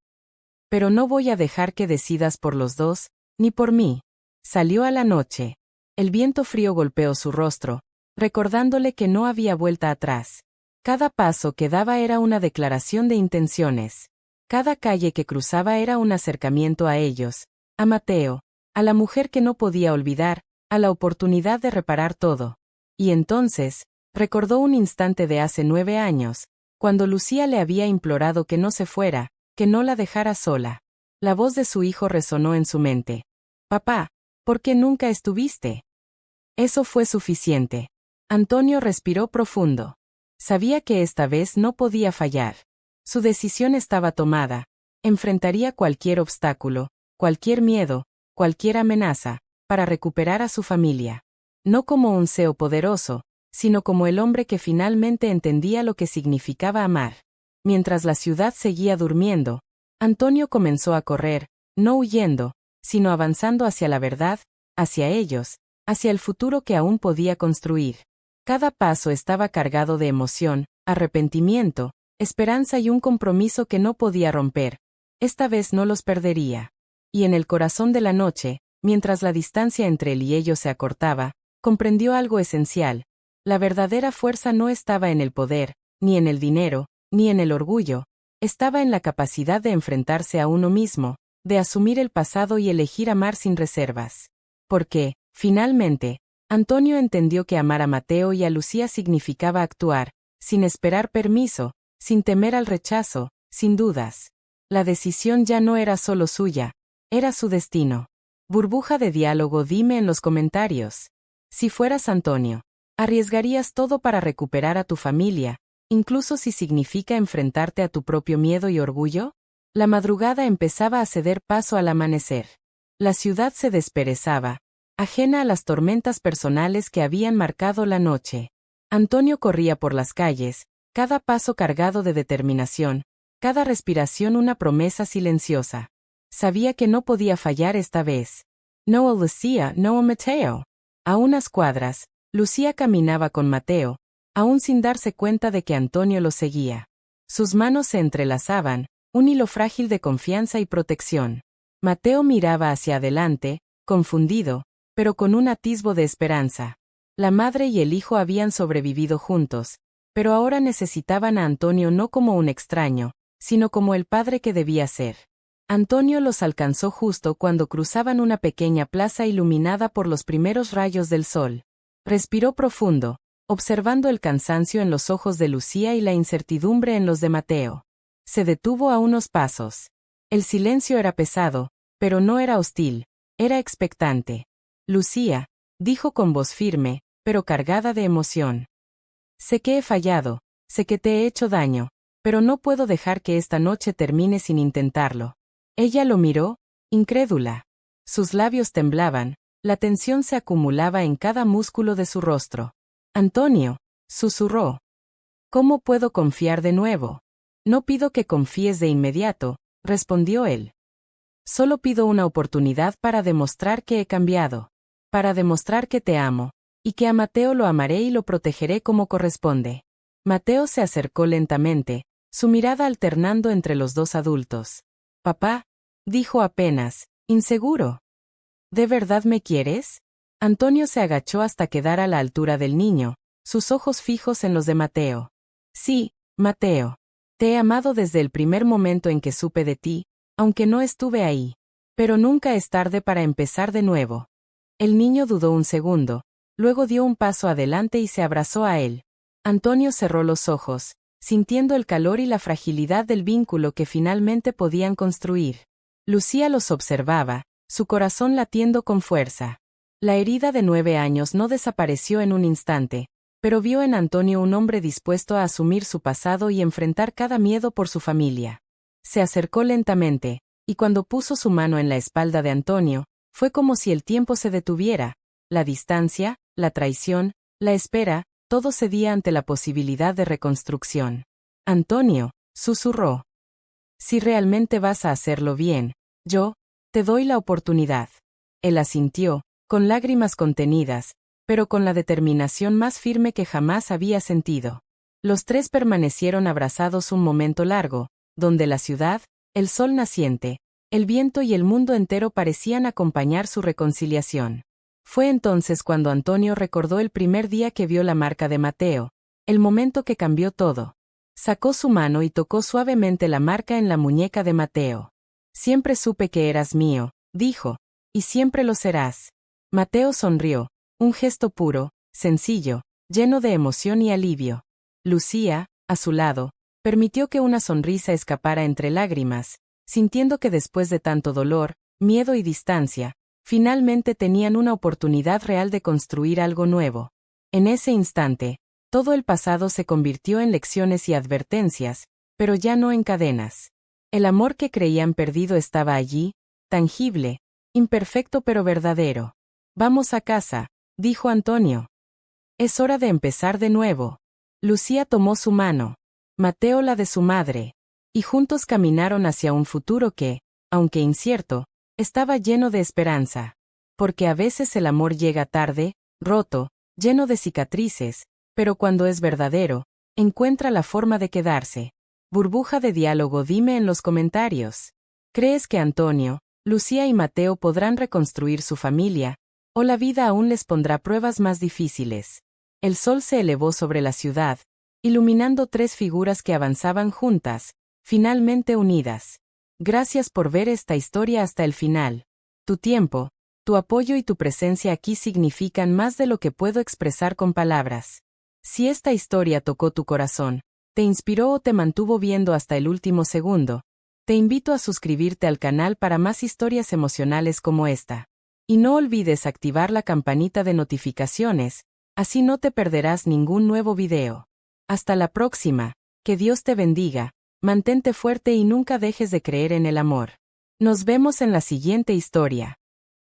[SPEAKER 1] Pero no voy a dejar que decidas por los dos, ni por mí. Salió a la noche. El viento frío golpeó su rostro, recordándole que no había vuelta atrás. Cada paso que daba era una declaración de intenciones. Cada calle que cruzaba era un acercamiento a ellos, a Mateo, a la mujer que no podía olvidar, a la oportunidad de reparar todo. Y entonces, recordó un instante de hace 9 años, cuando Lucía le había implorado que no se fuera, que no la dejara sola. La voz de su hijo resonó en su mente. Papá, ¿por qué nunca estuviste? Eso fue suficiente. Antonio respiró profundo. Sabía que esta vez no podía fallar. Su decisión estaba tomada. Enfrentaría cualquier obstáculo, cualquier miedo, cualquier amenaza, para recuperar a su familia. No como un CEO poderoso, sino como el hombre que finalmente entendía lo que significaba amar. Mientras la ciudad seguía durmiendo, Antonio comenzó a correr, no huyendo, sino avanzando hacia la verdad, hacia ellos, hacia el futuro que aún podía construir. Cada paso estaba cargado de emoción, arrepentimiento, esperanza y un compromiso que no podía romper. Esta vez no los perdería. Y en el corazón de la noche, mientras la distancia entre él y ellos se acortaba, comprendió algo esencial. La verdadera fuerza no estaba en el poder, ni en el dinero, ni en el orgullo, estaba en la capacidad de enfrentarse a uno mismo, de asumir el pasado y elegir amar sin reservas. Porque, finalmente, Antonio entendió que amar a Mateo y a Lucía significaba actuar, sin esperar permiso, sin temer al rechazo, sin dudas. La decisión ya no era solo suya, era su destino. Burbuja de diálogo, dime en los comentarios. Si fueras Antonio, ¿arriesgarías todo para recuperar a tu familia, incluso si significa enfrentarte a tu propio miedo y orgullo? La madrugada empezaba a ceder paso al amanecer. La ciudad se desperezaba, ajena a las tormentas personales que habían marcado la noche. Antonio corría por las calles, cada paso cargado de determinación, cada respiración una promesa silenciosa. Sabía que no podía fallar esta vez. No a Lucía, no a Mateo. A unas cuadras, Lucía caminaba con Mateo, aún sin darse cuenta de que Antonio lo seguía. Sus manos se entrelazaban, un hilo frágil de confianza y protección. Mateo miraba hacia adelante, confundido, pero con un atisbo de esperanza. La madre y el hijo habían sobrevivido juntos, pero ahora necesitaban a Antonio no como un extraño, sino como el padre que debía ser. Antonio los alcanzó justo cuando cruzaban una pequeña plaza iluminada por los primeros rayos del sol. Respiró profundo, observando el cansancio en los ojos de Lucía y la incertidumbre en los de Mateo. Se detuvo a unos pasos. El silencio era pesado, pero no era hostil, era expectante. Lucía, dijo con voz firme, pero cargada de emoción. Sé que he fallado, sé que te he hecho daño, pero no puedo dejar que esta noche termine sin intentarlo. Ella lo miró, incrédula. Sus labios temblaban, la tensión se acumulaba en cada músculo de su rostro. Antonio, susurró. ¿Cómo puedo confiar de nuevo? No pido que confíes de inmediato, respondió él. Solo pido una oportunidad para demostrar que he cambiado. Para demostrar que te amo, y que a Mateo lo amaré y lo protegeré como corresponde. Mateo se acercó lentamente, su mirada alternando entre los dos adultos. Papá, dijo apenas, inseguro. ¿De verdad me quieres? Antonio se agachó hasta quedar a la altura del niño, sus ojos fijos en los de Mateo. Sí, Mateo. Te he amado desde el primer momento en que supe de ti, aunque no estuve ahí. Pero nunca es tarde para empezar de nuevo. El niño dudó un segundo, luego dio un paso adelante y se abrazó a él. Antonio cerró los ojos, sintiendo el calor y la fragilidad del vínculo que finalmente podían construir. Lucía los observaba, su corazón latiendo con fuerza. La herida de 9 años no desapareció en un instante, pero vio en Antonio un hombre dispuesto a asumir su pasado y enfrentar cada miedo por su familia. Se acercó lentamente, y cuando puso su mano en la espalda de Antonio, fue como si el tiempo se detuviera. La distancia, la traición, la espera, todo cedía ante la posibilidad de reconstrucción. Antonio, susurró. Si realmente vas a hacerlo bien, yo, te doy la oportunidad. Él asintió, con lágrimas contenidas, pero con la determinación más firme que jamás había sentido. Los tres permanecieron abrazados un momento largo, donde la ciudad, el sol naciente, el viento y el mundo entero parecían acompañar su reconciliación. Fue entonces cuando Antonio recordó el primer día que vio la marca de Mateo, el momento que cambió todo. Sacó su mano y tocó suavemente la marca en la muñeca de Mateo. Siempre supe que eras mío, dijo, y siempre lo serás. Mateo sonrió, un gesto puro, sencillo, lleno de emoción y alivio. Lucía, a su lado, permitió que una sonrisa escapara entre lágrimas, sintiendo que después de tanto dolor, miedo y distancia, finalmente tenían una oportunidad real de construir algo nuevo. En ese instante, todo el pasado se convirtió en lecciones y advertencias, pero ya no en cadenas. El amor que creían perdido estaba allí, tangible, imperfecto pero verdadero. Vamos a casa, dijo Antonio. Es hora de empezar de nuevo. Lucía tomó su mano, Mateo la de su madre, y juntos caminaron hacia un futuro que, aunque incierto, estaba lleno de esperanza. Porque a veces el amor llega tarde, roto, lleno de cicatrices, pero cuando es verdadero, encuentra la forma de quedarse. Burbuja de diálogo, dime en los comentarios. ¿Crees que Antonio, Lucía y Mateo podrán reconstruir su familia, o la vida aún les pondrá pruebas más difíciles? El sol se elevó sobre la ciudad, iluminando tres figuras que avanzaban juntas, finalmente unidas. Gracias por ver esta historia hasta el final. Tu tiempo, tu apoyo y tu presencia aquí significan más de lo que puedo expresar con palabras. Si esta historia tocó tu corazón, te inspiró o te mantuvo viendo hasta el último segundo, te invito a suscribirte al canal para más historias emocionales como esta. Y no olvides activar la campanita de notificaciones, así no te perderás ningún nuevo video. Hasta la próxima, que Dios te bendiga, mantente fuerte y nunca dejes de creer en el amor. Nos vemos en la siguiente historia.